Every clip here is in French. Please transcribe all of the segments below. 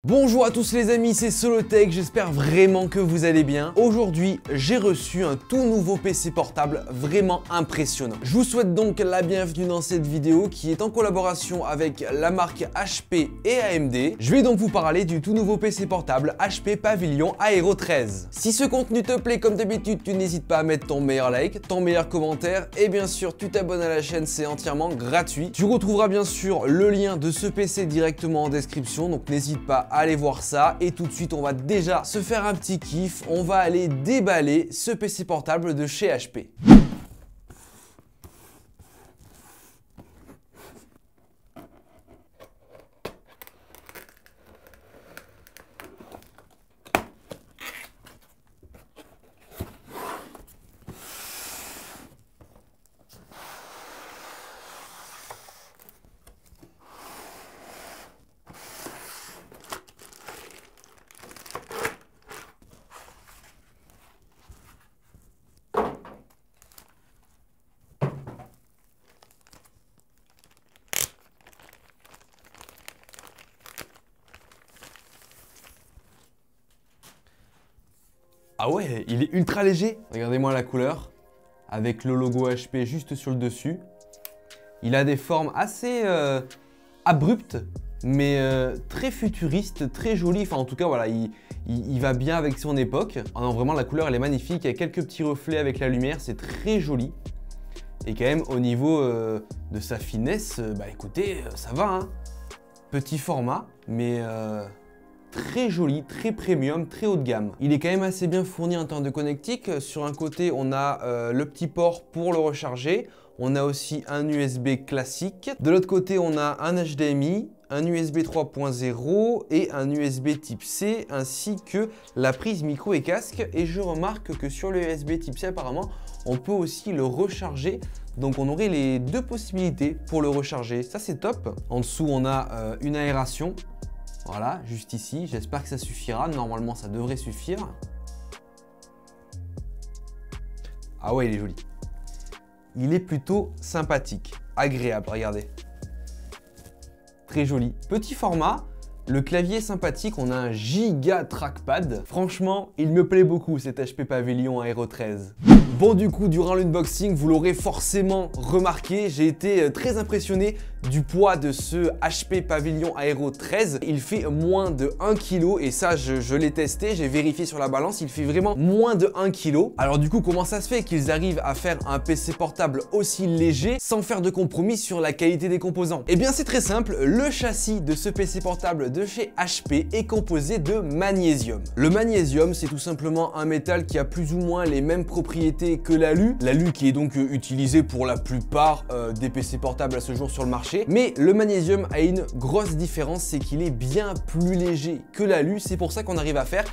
Bonjour à tous les amis, c'est Solotech, j'espère vraiment que vous allez bien. Aujourd'hui, j'ai reçu un tout nouveau PC portable vraiment impressionnant. Je vous souhaite donc la bienvenue dans cette vidéo qui est en collaboration avec la marque HP et AMD. Je vais donc vous parler du tout nouveau PC portable HP Pavilion Aero 13. Si ce contenu te plaît comme d'habitude, tu n'hésites pas à mettre ton meilleur like, ton meilleur commentaire et bien sûr tu t'abonnes à la chaîne, c'est entièrement gratuit. Tu retrouveras bien sûr le lien de ce PC directement en description, donc n'hésite pas à aller voir ça. Et tout de suite on va déjà se faire un petit kiff, on va aller déballer ce PC portable de chez HP. Ah ouais, il est ultra léger. Regardez-moi la couleur, avec le logo HP juste sur le dessus. Il a des formes assez abruptes, mais très futuristes, très jolies. Enfin, en tout cas, voilà, il va bien avec son époque. Ah non, vraiment, la couleur, elle est magnifique. Il y a quelques petits reflets avec la lumière, c'est très joli. Et quand même, au niveau de sa finesse, bah écoutez, ça va, hein. Petit format, mais très joli, très premium, très haut de gamme. Il est quand même assez bien fourni en termes de connectique. Sur un côté, on a le petit port pour le recharger. On a aussi un USB classique. De l'autre côté, on a un HDMI, un USB 3.0 et un USB type C, ainsi que la prise micro et casque. Et je remarque que sur le USB type C, apparemment, on peut aussi le recharger. Donc on aurait les deux possibilités pour le recharger. Ça, c'est top. En dessous, on a une aération. Voilà, juste ici. J'espère que ça suffira. Normalement, ça devrait suffire. Ah ouais, il est joli. Il est plutôt sympathique, agréable, regardez. Très joli. Petit format. Le clavier est sympathique, on a un giga trackpad. Franchement, il me plaît beaucoup cet HP Pavilion Aero 13. Bon, du coup, durant l'unboxing, vous l'aurez forcément remarqué, j'ai été très impressionné du poids de ce HP Pavilion Aero 13. Il fait moins de 1 kg et ça, je l'ai testé, j'ai vérifié sur la balance, il fait vraiment moins de 1 kg. Alors du coup, comment ça se fait qu'ils arrivent à faire un PC portable aussi léger sans faire de compromis sur la qualité des composants? Eh bien, c'est très simple, le châssis de ce PC portable de chez HP est composé de magnésium. Le magnésium, c'est tout simplement un métal qui a plus ou moins les mêmes propriétés que l'alu. L'alu qui est donc utilisé pour la plupart des PC portables à ce jour sur le marché. Mais le magnésium a une grosse différence, c'est qu'il est bien plus léger que l'alu. C'est pour ça qu'on arrive à faire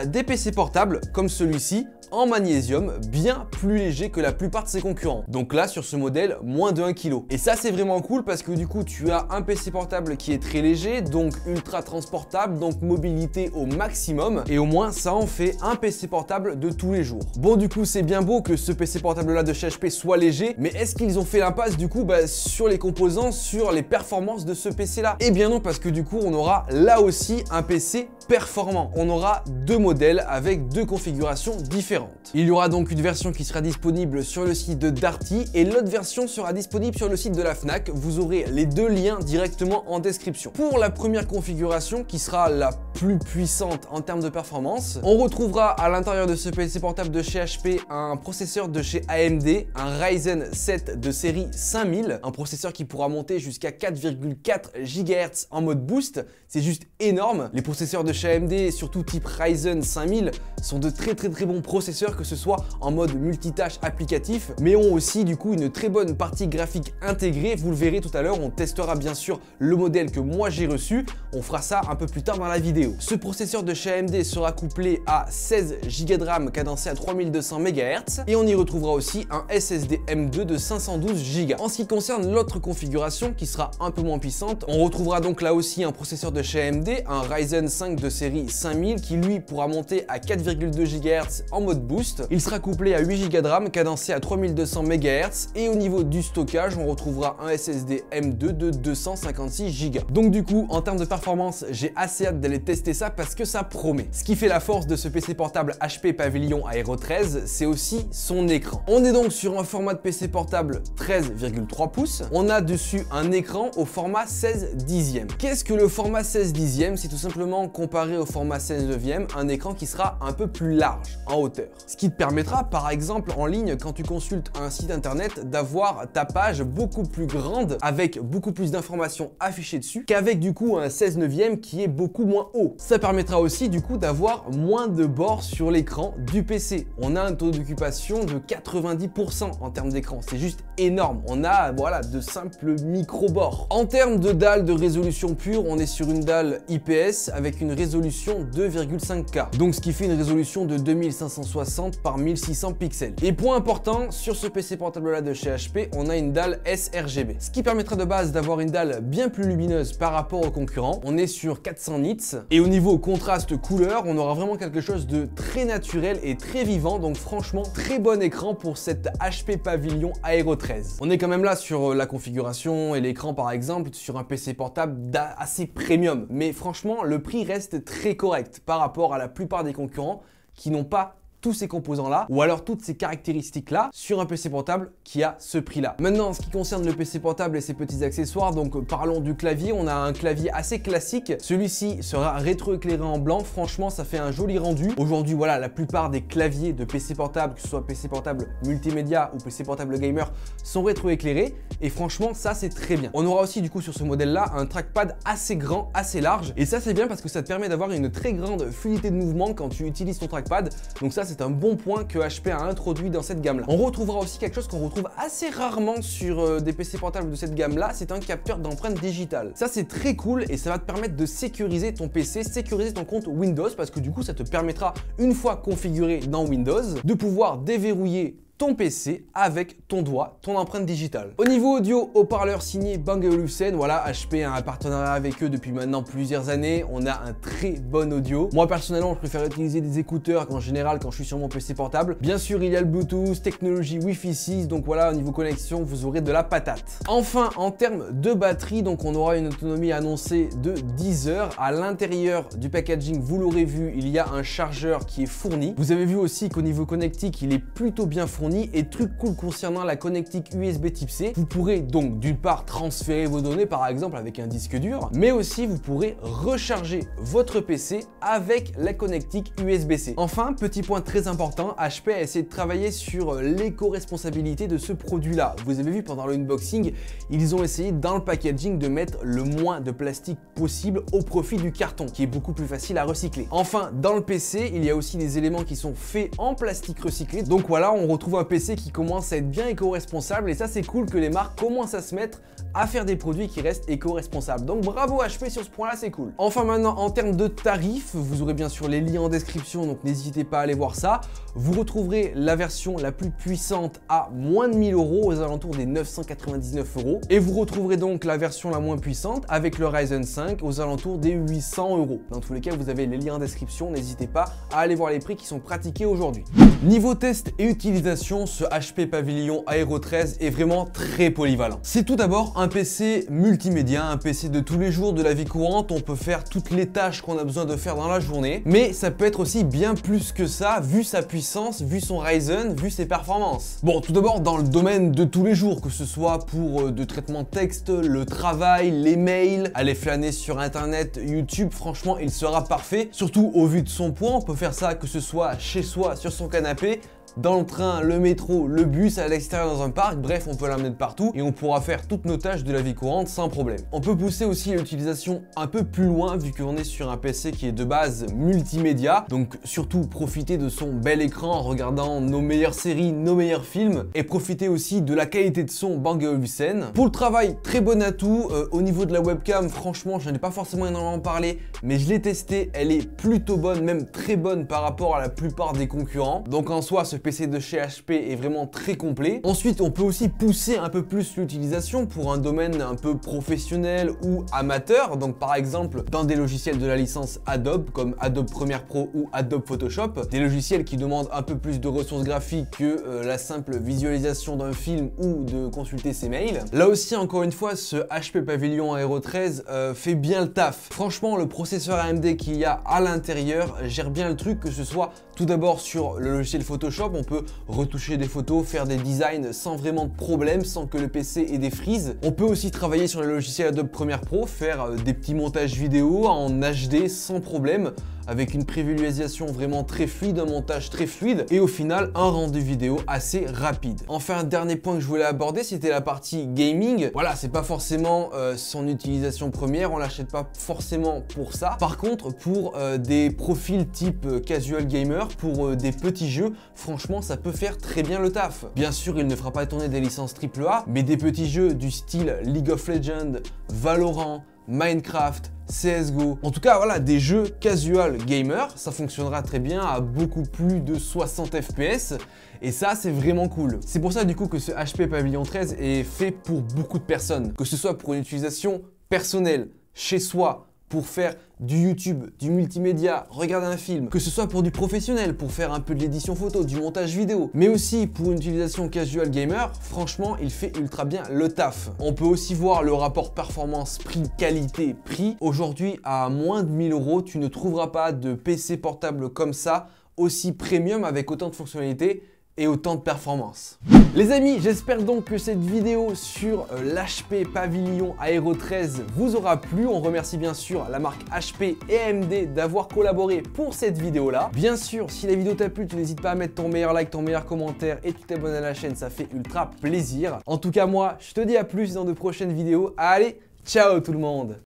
des PC portables comme celui-ci en magnésium, bien plus léger que la plupart de ses concurrents. Donc là, sur ce modèle, moins de 1 kg. Et ça, c'est vraiment cool parce que du coup, tu as un PC portable qui est très léger, donc ultra transportable, donc mobilité au maximum. Et au moins, ça en fait un PC portable de tous les jours. Bon, du coup, c'est bien beau que ce PC portable-là de chez HP soit léger, mais est-ce qu'ils ont fait l'impasse du coup sur les composants, sur les performances de ce PC-là? Eh bien non, parce que du coup, on aura là aussi un PC performant. On aura deux modèles avec deux configurations différentes. Il y aura donc une version qui sera disponible sur le site de Darty et l'autre version sera disponible sur le site de la Fnac. Vous aurez les deux liens directement en description. Pour la première configuration qui sera la plus puissante en termes de performance, on retrouvera à l'intérieur de ce PC portable de chez HP un processeur de chez AMD, un Ryzen 7 de série 5000, un processeur qui pourra monter jusqu'à 4,4 GHz en mode boost. C'est juste énorme. Les processeurs de chez AMD, surtout type Ryzen 5000, sont de très bons processeurs, que ce soit en mode multitâche applicatif, mais ont aussi du coup une très bonne partie graphique intégrée. Vous le verrez tout à l'heure, on testera bien sûr le modèle que moi j'ai reçu. On fera ça un peu plus tard dans la vidéo. Ce processeur de chez AMD sera couplé à 16 Go de RAM cadencé à 3200 MHz et on y retrouvera aussi un SSD M2 de 512 Go. En ce qui concerne l'autre configuration qui sera un peu moins puissante, on retrouvera donc là aussi un processeur de chez AMD, un Ryzen 5 de de série 5000 qui lui pourra monter à 4,2 GHz en mode boost. Il sera couplé à 8 Go de RAM cadencé à 3200 MHz et au niveau du stockage, on retrouvera un SSD M2 de 256 Go. Donc du coup, en termes de performance, j'ai assez hâte d'aller tester ça parce que ça promet. Ce qui fait la force de ce PC portable HP Pavilion Aero 13, c'est aussi son écran. On est donc sur un format de PC portable 13,3 pouces. On a dessus un écran au format 16 dixièmes. Qu'est-ce que le format 16 dixièmes? C'est tout simplement comparé au format 16 neuvième, un écran qui sera un peu plus large en hauteur. Ce qui te permettra par exemple en ligne quand tu consultes un site internet d'avoir ta page beaucoup plus grande avec beaucoup plus d'informations affichées dessus qu'avec du coup un 16 neuvième qui est beaucoup moins haut. Ça permettra aussi du coup d'avoir moins de bords sur l'écran du PC. On a un taux d'occupation de 90% en termes d'écran. C'est juste énorme. On a voilà de simples micro-bords. En termes de dalle de résolution pure, on est sur une dalle IPS avec une résolution 2,5K. Donc ce qui fait une résolution de 2560 par 1600 pixels. Et point important, sur ce PC portable là de chez HP, on a une dalle sRGB. Ce qui permettra de base d'avoir une dalle bien plus lumineuse par rapport aux concurrents. On est sur 400 nits. Et au niveau contraste couleur, on aura vraiment quelque chose de très naturel et très vivant. Donc franchement, très bon écran pour cette HP Pavilion Aero 13. On est quand même là sur la configuration et l'écran par exemple, sur un PC portable assez premium. Mais franchement, le prix reste très correct par rapport à la plupart des concurrents qui n'ont pas tous ces composants-là ou alors toutes ces caractéristiques-là sur un PC portable qui a ce prix-là. Maintenant, en ce qui concerne le PC portable et ses petits accessoires, donc parlons du clavier. On a un clavier assez classique. Celui-ci sera rétroéclairé en blanc. Franchement, ça fait un joli rendu. Aujourd'hui, voilà, la plupart des claviers de PC portable, que ce soit PC portable multimédia ou PC portable gamer, sont rétroéclairés. Et franchement, ça, c'est très bien. On aura aussi, du coup, sur ce modèle-là, un trackpad assez grand, assez large. Et ça, c'est bien parce que ça te permet d'avoir une très grande fluidité de mouvement quand tu utilises ton trackpad. Donc ça, c'est un bon point que HP a introduit dans cette gamme là. On retrouvera aussi quelque chose qu'on retrouve assez rarement sur des PC portables de cette gamme là, c'est un capteur d'empreinte digitale. Ça c'est très cool et ça va te permettre de sécuriser ton PC, sécuriser ton compte Windows parce que du coup ça te permettra, une fois configuré dans Windows, de pouvoir déverrouiller ton PC avec ton doigt, ton empreinte digitale. Au niveau audio, haut-parleur signé Bang & Olufsen, voilà, HP a un partenariat avec eux depuis maintenant plusieurs années. On a un très bon audio. Moi personnellement, je préfère utiliser des écouteurs qu'en général quand je suis sur mon PC portable. Bien sûr, il y a le Bluetooth, technologie Wi-Fi 6, donc voilà, au niveau connexion, vous aurez de la patate. Enfin, en termes de batterie, donc on aura une autonomie annoncée de 10 heures. À l'intérieur du packaging, vous l'aurez vu, il y a un chargeur qui est fourni. Vous avez vu aussi qu'au niveau connectique, il est plutôt bien fourni. Et truc cool concernant la connectique USB type C, vous pourrez donc d'une part transférer vos données par exemple avec un disque dur, mais aussi vous pourrez recharger votre PC avec la connectique USB-C. Enfin, petit point très important, HP a essayé de travailler sur l'éco-responsabilité de ce produit-là. Vous avez vu pendant l'unboxing, ils ont essayé dans le packaging de mettre le moins de plastique possible au profit du carton, qui est beaucoup plus facile à recycler. Enfin, dans le PC, il y a aussi des éléments qui sont faits en plastique recyclé. Donc voilà, on retrouve un PC qui commence à être bien éco-responsable et ça c'est cool que les marques commencent à se mettre à faire des produits qui restent éco-responsables. Donc bravo HP sur ce point-là, c'est cool. Enfin maintenant, en termes de tarifs, vous aurez bien sûr les liens en description, donc n'hésitez pas à aller voir ça. Vous retrouverez la version la plus puissante à moins de 1000 €, aux alentours des 999 €. Et vous retrouverez donc la version la moins puissante avec le Ryzen 5 aux alentours des 800 €. Dans tous les cas, vous avez les liens en description, n'hésitez pas à aller voir les prix qui sont pratiqués aujourd'hui. Niveau test et utilisation, ce HP Pavilion Aero 13 est vraiment très polyvalent. C'est tout d'abord un PC multimédia, un PC de tous les jours de la vie courante. On peut faire toutes les tâches qu'on a besoin de faire dans la journée, mais ça peut être aussi bien plus que ça, vu sa puissance, vu son Ryzen, vu ses performances. Bon, tout d'abord dans le domaine de tous les jours, que ce soit pour de traitement de texte, le travail, les mails, aller flâner sur internet, YouTube, franchement il sera parfait. Surtout au vu de son poids, on peut faire ça que ce soit chez soi, sur son canapé, dans le train, le métro, le bus, à l'extérieur dans un parc, bref, on peut l'amener de partout et on pourra faire toutes nos tâches de la vie courante sans problème. On peut pousser aussi l'utilisation un peu plus loin vu qu'on est sur un PC qui est de base multimédia, donc surtout profiter de son bel écran en regardant nos meilleures séries, nos meilleurs films et profiter aussi de la qualité de son Bang & Olufsen. Pour le travail, très bon atout. Au niveau de la webcam, franchement, je n'en ai pas forcément énormément parlé, mais je l'ai testée, elle est plutôt bonne, même très bonne par rapport à la plupart des concurrents. Donc en soi, ce PC de chez HP est vraiment très complet. Ensuite, on peut aussi pousser un peu plus l'utilisation pour un domaine un peu professionnel ou amateur. Donc par exemple, dans des logiciels de la licence Adobe comme Adobe Premiere Pro ou Adobe Photoshop, des logiciels qui demandent un peu plus de ressources graphiques que la simple visualisation d'un film ou de consulter ses mails. Là aussi, encore une fois, ce HP Pavilion Aero 13 fait bien le taf. Franchement, le processeur AMD qu'il y a à l'intérieur gère bien le truc, que ce soit tout d'abord sur le logiciel Photoshop, on peut retoucher des photos, faire des designs sans vraiment de problème, sans que le PC ait des frises. On peut aussi travailler sur le logiciel Adobe Premiere Pro, faire des petits montages vidéo en HD sans problème, avec une prévisualisation vraiment très fluide, un montage très fluide et au final un rendu vidéo assez rapide. Enfin, un dernier point que je voulais aborder, c'était la partie gaming. Voilà, c'est pas forcément son utilisation première, on l'achète pas forcément pour ça. Par contre, pour des profils type casual gamer, pour des petits jeux, franchement ça peut faire très bien le taf. Bien sûr, il ne fera pas tourner des licences AAA, mais des petits jeux du style League of Legends, Valorant, Minecraft, CSGO, en tout cas voilà, des jeux casual gamer, ça fonctionnera très bien à beaucoup plus de 60 FPS et ça c'est vraiment cool. C'est pour ça du coup que ce HP Pavilion 13 est fait pour beaucoup de personnes, que ce soit pour une utilisation personnelle, chez soi, pour faire du YouTube, du multimédia, regarder un film, que ce soit pour du professionnel, pour faire un peu de l'édition photo, du montage vidéo, mais aussi pour une utilisation casual gamer, franchement, il fait ultra bien le taf. On peut aussi voir le rapport performance prix qualité prix. Aujourd'hui, à moins de 1000 €, tu ne trouveras pas de PC portable comme ça, aussi premium avec autant de fonctionnalités et autant de performance. Les amis, j'espère donc que cette vidéo sur l'HP Pavilion Aero 13 vous aura plu. On remercie bien sûr la marque HP et AMD d'avoir collaboré pour cette vidéo là. Bien sûr, si la vidéo t'a plu, tu n'hésites pas à mettre ton meilleur like, ton meilleur commentaire et tu t'abonnes à la chaîne, ça fait ultra plaisir. En tout cas moi, je te dis à plus dans de prochaines vidéos. Allez, ciao tout le monde!